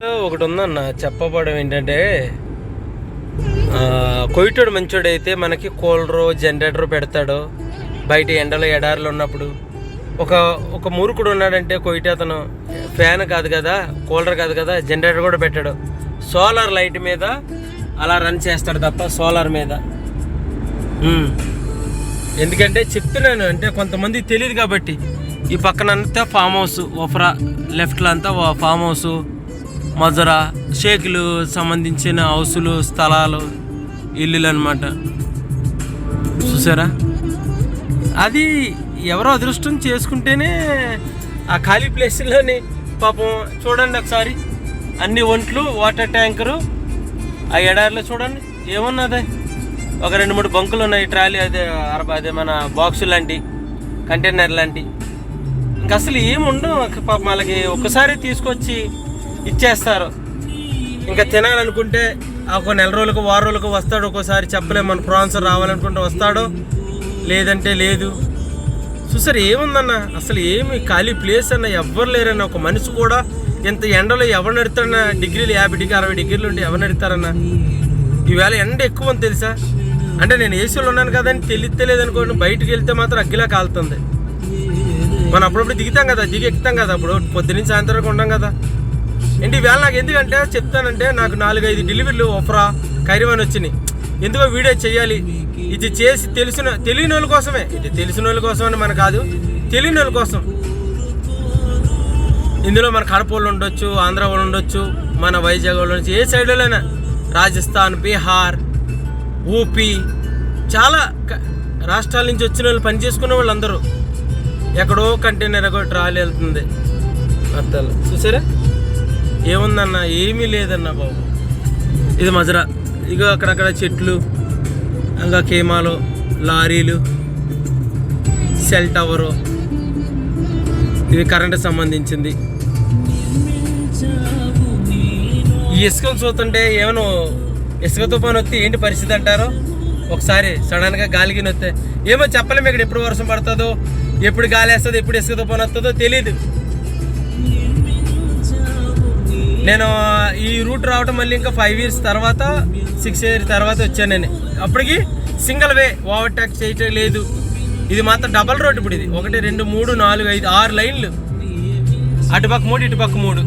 ఒకటి ఉందన్న చెప్పబడం ఏంటంటే కొయ్యటోడు మంచోడు అయితే మనకి కూలరు జనరేటర్ పెడతాడు. బయట ఎండలో ఎడారిలో ఉన్నప్పుడు ఒక మూర్ఖుడు ఉన్నాడంటే కొయ్యట అతను ఫ్యాన్ కాదు కదా, కూలర్ కాదు కదా, జనరేటర్ కూడా పెట్టాడు. సోలార్ లైట్ మీద అలా రన్ చేస్తాడు తప్ప సోలార్ మీద. ఎందుకంటే చెప్తున్నాను అంటే కొంతమంది తెలియదు కాబట్టి. ఈ పక్కన అంతా ఫామ్ హౌస్, ఒఫ్రా లెఫ్ట్లో అంతా ఫామ్ హౌస్, మజరా, షేకులు సంబంధించిన హౌసులు, స్థలాలు, ఇల్లులు అన్నమాట. చూసారా, అది ఎవరో అదృష్టం చేసుకుంటేనే ఆ ఖాళీ ప్లేస్లోని పాపం చూడండి ఒకసారి అన్ని ఒంట్లు, వాటర్ ట్యాంకరు, ఆ ఎడారిలో చూడండి ఏమున్నది. ఒక 2-3 బంకులు ఉన్నాయి, ట్రాలీ అదే మన బాక్సు లాంటి కంటైనర్ లాంటి. ఇంక అసలు ఏముండవు పాపం వాళ్ళకి. ఒక్కసారి తీసుకొచ్చి ఇచ్చేస్తారు. ఇంకా తినాలనుకుంటే ఒక నెల రోజులకు, వారం రోజులకు వస్తాడు. ఒక్కోసారి చెప్పలేము, మన ప్రాన్సర్ రావాలనుకుంటే వస్తాడు, లేదంటే లేదు. చూసారు ఏముందన్న, అసలు ఏమి ఖాళీ ప్లేస్ అన్న, ఎవ్వరు లేరన్న. ఒక మనిషి కూడా ఇంత ఎండలో ఎవరు నడుతారన్న, 50 డిగ్రీలు 60 డిగ్రీలు ఉంటే ఎవరు నడుతారన్న. ఈవేళ ఎండ ఎక్కువ అని తెలుసా. అంటే నేను ఏసీలో ఉన్నాను కదని తెలియలేదు అనుకోండి, బయటకు వెళ్తే మాత్రం అగ్గిలా కాలుతుంది. మనం అప్పుడప్పుడు దిగుతాం కదా, దిగి ఎక్కుతాం కదా, అప్పుడు పొద్దున్నుంచి సాయంత్రం వరకు ఉంటాం కదా. ఏంటి వేళ నాకు ఎందుకంటే చెప్తానంటే, నాకు 4-5 డెలివరీలు ఒఫ్రా ఖైరవాన్ వచ్చినాయి. ఎందుకో వీడియో చేయాలి. ఇది చేసి తెలియని వాళ్ళ కోసమే, ఇది తెలిసిన వాళ్ళ కోసం అని మన కాదు, తెలియని వాళ్ళ కోసం. ఇందులో మన కడప వాళ్ళు ఉండొచ్చు, ఆంధ్ర వాళ్ళు ఉండొచ్చు, మన వైజాగ్ వాళ్ళు ఉండొచ్చు, ఏ సైడ్లోనైనా, రాజస్థాన్, బీహార్, ఊపీ, చాలా రాష్ట్రాల నుంచి వచ్చిన వాళ్ళు, పని చేసుకునే వాళ్ళు అందరూ. ఎక్కడో కంటైనర్ ఎక్కడో ట్రాలీ వెళ్తుంది అర్థాలు. చూసారా ఏముందన్న, ఏమీ లేదన్న బాబు. ఇది మజరా, ఇక అక్కడక్కడ చెట్లు, ఇంకా కేమాలు, లారీలు, సెల్ టవరు, ఇది కరెంటు సంబంధించింది. ఈ ఇసుకను చూస్తుంటే ఏమన్నా ఇసుక తుఫాను వస్తే ఏంటి పరిస్థితి అంటారో. ఒకసారి సడన్గా గాలికి వస్తే ఏమో చెప్పలేము. ఇక్కడ ఎప్పుడు వర్షం పడుతుందో, ఎప్పుడు గాలి వేస్తుందో, ఎప్పుడు ఇసుక తుఫాను వస్తుందో తెలీదు. నేను ఈ రూట్ రావటం మళ్ళీ ఇంకా 5 years తర్వాత, 6 years తర్వాత వచ్చాను నేను. అప్పటికి సింగిల్ వే, ఓవర్టేక్ చేయటం లేదు. ఇది మాత్రం డబల్ రోడ్. ఇప్పుడు ఇది 1 2 3 4 5 6 లైన్లు, అటుపక్క 3 ఇటుపక్క 3.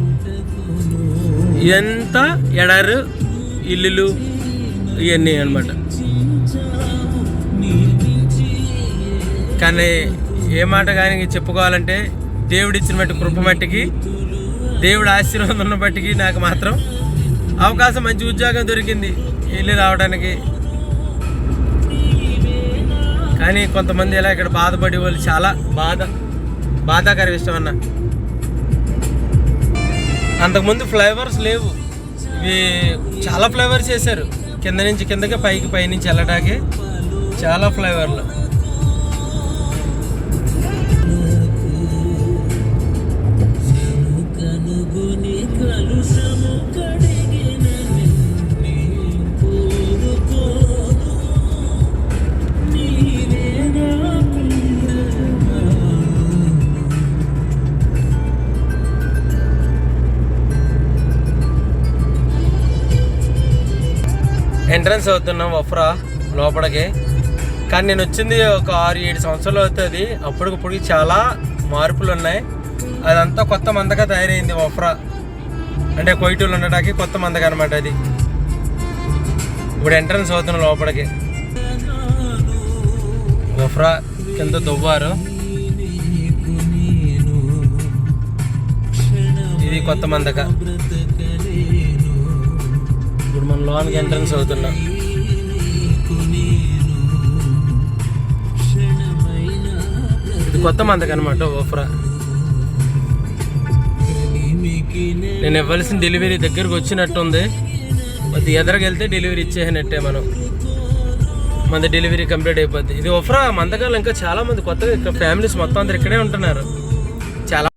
ఇదంతా ఎడారు, ఇల్లులు, ఇవన్నీ అనమాట. కానీ ఏ మాట కానీ చెప్పుకోవాలంటే, దేవుడిచ్చిన మట్టి కృప మట్టికి, దేవుడు ఆశీర్వాదం ఉన్న బట్టికి నాకు మాత్రం అవకాశం, మంచి ఉద్యోగం దొరికింది వెళ్ళి రావడానికి. కానీ కొంతమంది ఇలా ఇక్కడ బాధపడే వాళ్ళు చాలా బాధాకర విషయం అన్న. అంతకుముందు ఫ్లైఓవర్స్ లేవు, ఇవి చాలా ఫ్లైఓవర్స్ చేశారు. కింద నుంచి కిందకి, పైనుంచి వెళ్ళడానికి చాలా ఫ్లైఓవర్లు. ఎంట్రన్స్ అవుతున్నాం ఒఫ్రా లోపలికి. కానీ నేను వచ్చింది ఒక 6-7 సంవత్సరాలు అవుతుంది. అప్పటికప్పటికి చాలా మార్పులు ఉన్నాయి. అదంతా కొత్త మందగా తయారైంది ఒఫ్రా. అంటే కొయ్యటూళ్ళు ఉండడానికి కొత్త మందగా అనమాట అది. ఇప్పుడు ఎంట్రన్స్ అవుతున్నాం లోపలికి. ఒఫ్రా కింద దువ్వారు, ఇది కొత్త మందగా. ఇప్పుడు మనం లోనికి ఎంట్రన్స్ అవుతున్నాం. ఇది కొత్త మందక అనమాట ఒఫ్రా. నేను ఇవ్వాల్సిన డెలివరీ దగ్గరకు వచ్చినట్టుంది. అది ఎదరికి వెళ్తే డెలివరీ ఇచ్చేసినట్టే, మన డెలివరీ కంప్లీట్ అయిపోద్ది. ఇది ఒఫ్రా మందకాలు ఇంకా చాలా మంది కొత్తగా ఇక్కడ ఫ్యామిలీస్ మొత్తం అందరు ఇక్కడే ఉంటున్నారు. చాలా